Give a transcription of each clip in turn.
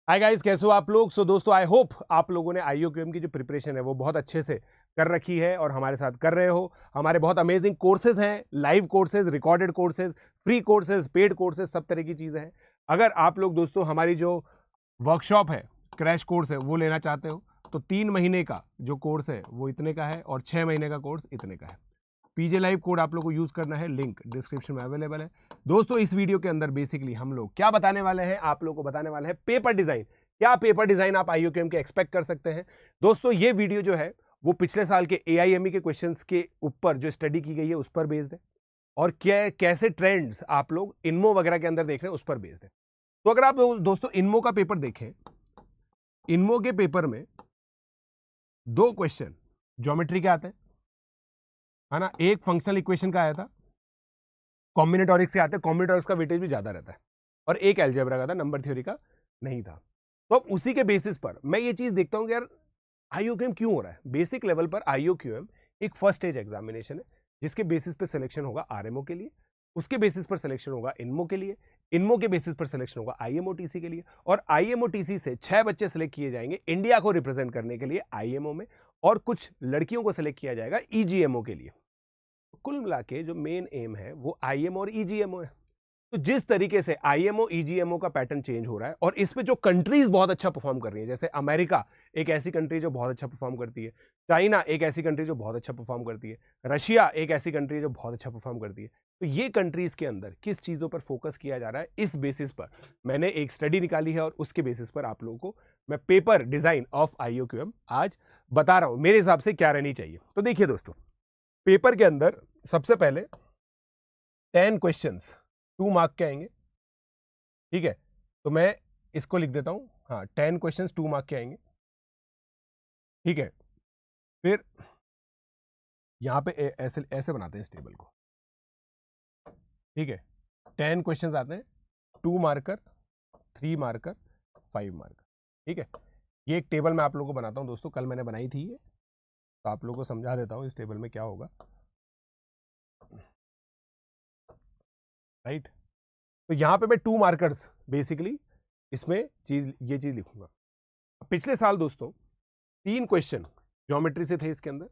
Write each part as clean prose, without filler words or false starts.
Hi guys, कैसे हो आप लोग। दोस्तों, आई होप आप लोगों ने IUQM की जो प्रिपरेशन है वो बहुत अच्छे से कर रखी है और हमारे साथ कर रहे हो। हमारे बहुत अमेजिंग कोर्सेज हैं, live courses, recorded courses, free courses, paid courses, सब तरह की चीज़ें हैं। अगर आप लोग दोस्तों हमारी जो वर्कशॉप है, क्रैश कोर्स है, वो लेना चाहते हो तो 3 महीने का जो कोर्स है वो इतने का है और 6 महीने का कोर्स इतने का है। पीजे लाइव कोड आप लोग को यूज करना है, लिंक डिस्क्रिप्शन में अवेलेबल है। दोस्तों, इस वीडियो के अंदर बेसिकली हम लोग क्या बताने वाले हैं, आप लोग को बताने वाले हैं पेपर डिजाइन। क्या पेपर डिजाइन आप IUQM के एक्सपेक्ट कर सकते हैं। दोस्तों, ये वीडियो जो है वो पिछले साल के AIME के क्वेश्चंस के ऊपर जो स्टडी की गई है उस पर बेस्ड है और क्या कैसे ट्रेंड्स आप लोग इनमो वगैरह के अंदर देख रहे हैं उस पर बेस्ड है। तो अगर आप दोस्तों इनमो का पेपर देखें, इनमो के पेपर में 2 क्वेश्चन ज्योमेट्री के आते हैं, है ना। एक फंक्शनल इक्वेशन का आया था, कॉम्बिनेटोरिक्स से आते हैं, कॉम्बिनेटोरिक्स का वेटेज भी ज्यादा रहता है, और एक अलजेब्रा का था, नंबर थ्योरी का नहीं था। तो अब उसी के बेसिस पर मैं ये चीज देखता हूं कि यार IUQM क्यों हो रहा है। बेसिक लेवल पर IUQM एक फर्स्ट स्टेज एग्जामिनेशन है जिसके बेसिस पर सिलेक्शन होगा RMO के लिए, उसके बेसिस पर सिलेक्शन होगा इनमो के लिए, इनमो के बेसिस पर सिलेक्शन होगा IMOTC के लिए, और IMOTC से 6 बच्चे सिलेक्ट किए जाएंगे इंडिया को रिप्रेजेंट करने के लिए IMO में, और कुछ लड़कियों को सिलेक्ट किया जाएगा EGMO के लिए। कुल मिला के जो मेन एम है वो IMO और EGMO है। तो जिस तरीके से IMO EGMO का पैटर्न चेंज हो रहा है और इसमें जो कंट्रीज बहुत अच्छा परफॉर्म कर रही है, जैसे अमेरिका एक ऐसी कंट्री जो बहुत अच्छा परफॉर्म करती है, चाइना एक ऐसी कंट्री जो बहुत अच्छा परफॉर्म करती है, रशिया एक ऐसी कंट्री जो बहुत अच्छा परफॉर्म करती है। तो ये कंट्रीज के अंदर किस चीजों पर फोकस किया जा रहा है, इस बेसिस पर मैंने एक स्टडी निकाली है और उसके बेसिस पर आप लोगों को मैं पेपर डिजाइन ऑफ IUQM आज बता रहा हूं मेरे हिसाब से क्या रहनी चाहिए। तो देखिए दोस्तों, पेपर के अंदर सबसे पहले 10 क्वेश्चंस 2 मार्क के आएंगे, ठीक है। तो मैं इसको लिख देता हूं, हाँ, 10 क्वेश्चंस 2 मार्क के आएंगे, ठीक है। फिर यहां पे ऐसे ऐसे बनाते हैं इस टेबल को, ठीक है। 10 क्वेश्चंस आते हैं, 2 मार्कर, 3 मार्कर, 5 मार्कर, ठीक है। ये एक टेबल मैं आप लोगों को बनाता हूं दोस्तों, कल मैंने बनाई थी ये, तो आप लोगों को समझा देता हूं इस टेबल में क्या होगा, राइट। तो यहां पे मैं 2 मार्कर्स बेसिकली इसमें ये चीज लिखूंगा। पिछले साल दोस्तों 3 क्वेश्चन ज्योमेट्री से थे इसके अंदर,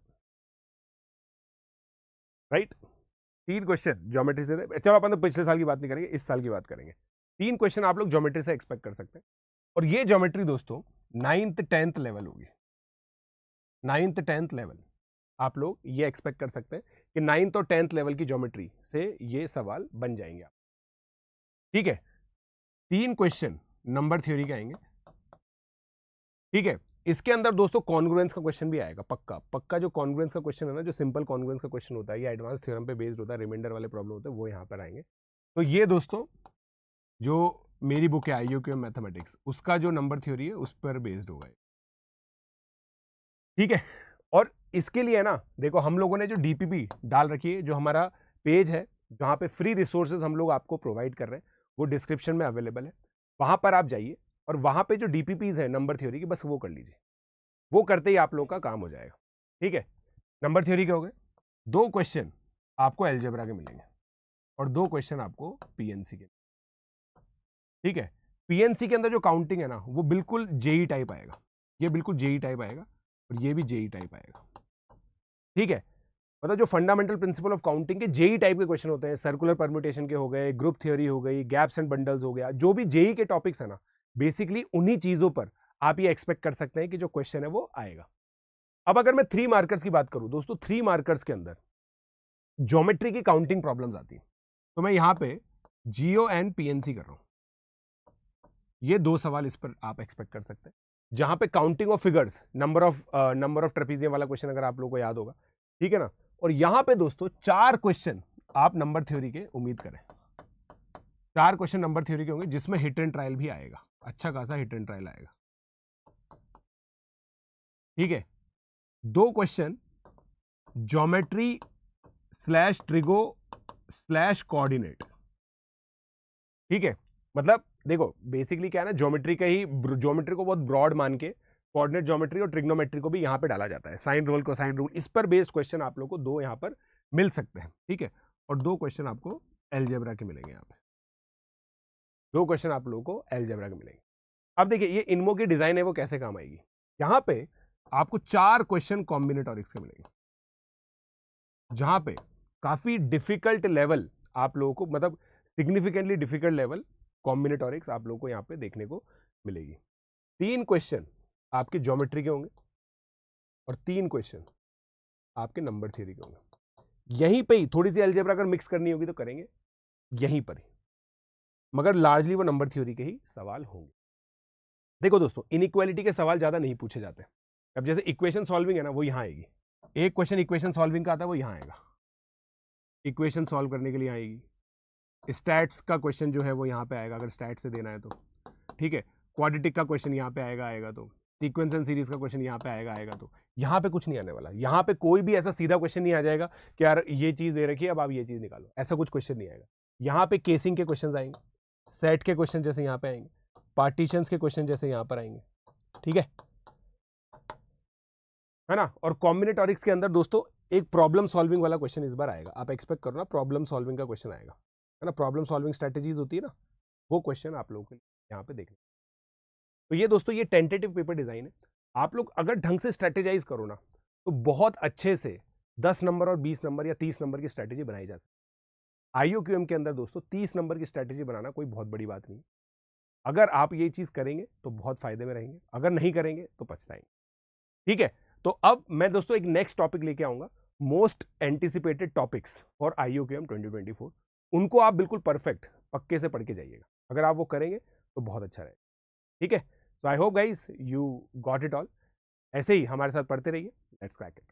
राइट। 3 क्वेश्चन ज्योमेट्री से थे। चलो अपन तो पिछले साल की बात नहीं करेंगे, इस साल की बात करेंगे। 3 क्वेश्चन आप लोग ज्योमेट्री से एक्सपेक्ट कर सकते हैं, और ये ज्योमेट्री दोस्तों 9th 10th लेवल होगी। 9th 10th लेवल आप लोग ये एक्सपेक्ट कर सकते हैं कि 9th और 10th लेवल की ज्योमेट्री से ये सवाल बन जाएंगे आप, ठीक है। 3 क्वेश्चन नंबर थ्योरी के आएंगे, ठीक है। इसके अंदर दोस्तों कॉन्ग्रुएंस का क्वेश्चन भी आएगा, पक्का पक्का। जो कॉन्ग्रुएंस का क्वेश्चन है ना, जो सिंपल कॉन्ग्रुएंस का क्वेश्चन होता है, ये एडवांस थ्योरम पे बेस्ड होता है, रिमाइंडर वाले प्रॉब्लम होते हैं, वो यहाँ पर आएंगे। तो ये दोस्तों जो मेरी बुक है IUQM मैथमेटिक्स, उसका जो नंबर थ्योरी है उस पर बेस्ड होगा, ठीक है। और इसके लिए ना देखो, हम लोगों ने जो DPP डाल रखी है, जो हमारा पेज है जहाँ पे फ्री रिसोर्सेज हम लोग आपको प्रोवाइड कर रहे हैं, वो डिस्क्रिप्शन में अवेलेबल है। वहां पर आप जाइए और वहां पे जो DPPs है नंबर थ्योरी की, बस वो कर लीजिए। वो करते ही आप लोग का काम हो जाएगा, ठीक है। नंबर थ्योरी के हो गए। 2 क्वेश्चन आपको अलजेब्रा के मिलेंगे और 2 क्वेश्चन आपको PNC के, ठीक है। PNC के अंदर जो काउंटिंग है ना, वो बिल्कुल JEE टाइप आएगा, ये बिल्कुल JEE टाइप आएगा और ये भी JEE टाइप आएगा, ठीक है। मतलब जो फंडामेंटल प्रिंसिपल ऑफ काउंटिंग के JEE टाइप के क्वेश्चन होते हैं, सर्कुलर परम्यूटेशन के हो गए, ग्रुप थ्योरी हो गई, गैप्स एंड बंडल्स हो गया, जो भी JEE के टॉपिक्स है ना, बेसिकली उन्हीं चीजों पर आप ये एक्सपेक्ट कर सकते हैं कि जो क्वेश्चन है वो आएगा। अब अगर मैं 3 मार्कर्स की बात करूं दोस्तों, 3 मार्कर्स के अंदर ज्योमेट्री की काउंटिंग प्रॉब्लम्स आती है, तो मैं यहां पे GO एंड PNC कर रहा हूं। ये 2 सवाल इस पर आप एक्सपेक्ट कर सकते हैं, जहां पे counting of figures, number of trapezium वाला क्वेश्चन अगर आप लोगों को याद होगा, ठीक है ना। और यहां पे दोस्तों 4 क्वेश्चन आप नंबर थ्योरी के उम्मीद करें, 4 क्वेश्चन नंबर थ्योरी के होंगे, जिसमें हिट एंड ट्रायल भी आएगा, अच्छा खासा हिट एंड ट्रायल आएगा, ठीक है। 2 question geometry slash trigo slash coordinate, ठीक है। मतलब देखो बेसिकली क्या है ना, ज्योमेट्री का ही, ज्योमेट्री को बहुत ब्रॉड मान के कोऑर्डिनेट ज्योमेट्री और ट्रिग्नोमेट्री को भी यहां पे डाला जाता है, साइन रूल कोसाइन रूल, इस पर बेस्ड क्वेश्चन आप लोग को 2 यहां पर मिल सकते हैं, ठीक है। और 2 क्वेश्चन आपको अलजेब्रा के मिलेंगे, यहाँ पे 2 क्वेश्चन आप लोगों को अलजेब्रा के मिलेंगे। अब देखिए ये इनमो की डिजाइन है वो कैसे काम आएगी। यहां पे आपको 4 क्वेश्चन कॉम्बिनेटोरिक्स के मिलेंगे, जहां पे काफी डिफिकल्ट लेवल आप लोगों को, मतलब सिग्निफिकेंटली डिफिकल्ट लेवल कॉम्बिनेटोरिक्स आप लोगों को यहां पे देखने को मिलेगी। 3 क्वेश्चन आपके ज्योमेट्री के होंगे और 3 क्वेश्चन आपके नंबर थ्योरी के होंगे। यहीं पे ही थोड़ी सी अलजेब्रा अगर मिक्स करनी होगी तो करेंगे यहीं पर ही, मगर लार्जली वो नंबर थ्योरी के ही सवाल होंगे। देखो दोस्तों, इनइक्वालिटी के सवाल ज्यादा नहीं पूछे जाते। अब जैसे इक्वेशन सॉल्विंग है ना, वो यहां आएगी। एक क्वेश्चन इक्वेशन सॉल्विंग का आता है, वो यहां आएगा, इक्वेशन सॉल्व करने के लिए आएगी। स्टैट्स का क्वेश्चन जो है वो यहां पे आएगा, अगर स्टैट से देना है तो, ठीक है। क्वाड्रेटिक का क्वेश्चन यहां पे आएगा तो, सीक्वेंस एंड सीरीज का क्वेश्चन यहां पे आएगा तो, यहां पे कुछ नहीं आने वाला। यहां पे कोई भी ऐसा सीधा क्वेश्चन नहीं आ जाएगा कि यार ये चीज दे रखी है, अब आप ये चीज निकालो, ऐसा कुछ क्वेश्चन नहीं आएगा। यहां पे केसिंग के क्वेश्चन आएंगे, सेट के क्वेश्चन जैसे यहां पे आएंगे, पार्टीशंस के क्वेश्चन जैसे यहां पर आएंगे, ठीक है ना। और कॉम्बिनेटोरिक्स के अंदर दोस्तों एक प्रॉब्लम सॉल्विंग वाला क्वेश्चन इस बार आएगा। आप एक्सपेक्ट करो ना, प्रॉब्लम सॉल्विंग का क्वेश्चन आएगा, है ना। प्रॉब्लम सॉल्विंग स्ट्रेटेजीज होती है ना, वो क्वेश्चन आप लोगों के लिए यहाँ पे देखने। तो ये दोस्तों ये टेंटेटिव पेपर डिजाइन है। आप लोग अगर ढंग से स्ट्रेटेजाइज करो ना, तो बहुत अच्छे से 10 नंबर और 20 नंबर या 30 नंबर की स्ट्रेटेजी बनाई जा सकती है। आईओक्यूएम के अंदर दोस्तों 30 नंबर की स्ट्रेटेजी बनाना कोई बहुत बड़ी बात नहीं। अगर आप ये चीज करेंगे तो बहुत फायदे में रहेंगे, अगर नहीं करेंगे तो पछताएंगे, ठीक है। तो अब मैं दोस्तों एक नेक्स्ट टॉपिक लेके आऊंगा, मोस्ट एंटिसिपेटेड टॉपिक्स फॉर आईओक्यूएम 2024। उनको आप बिल्कुल परफेक्ट पक्के से पढ़ के जाइएगा। अगर आप वो करेंगे तो बहुत अच्छा रहेगा, ठीक है। So I hope guys you got it all. ऐसे ही हमारे साथ पढ़ते रहिए। Let's crack it.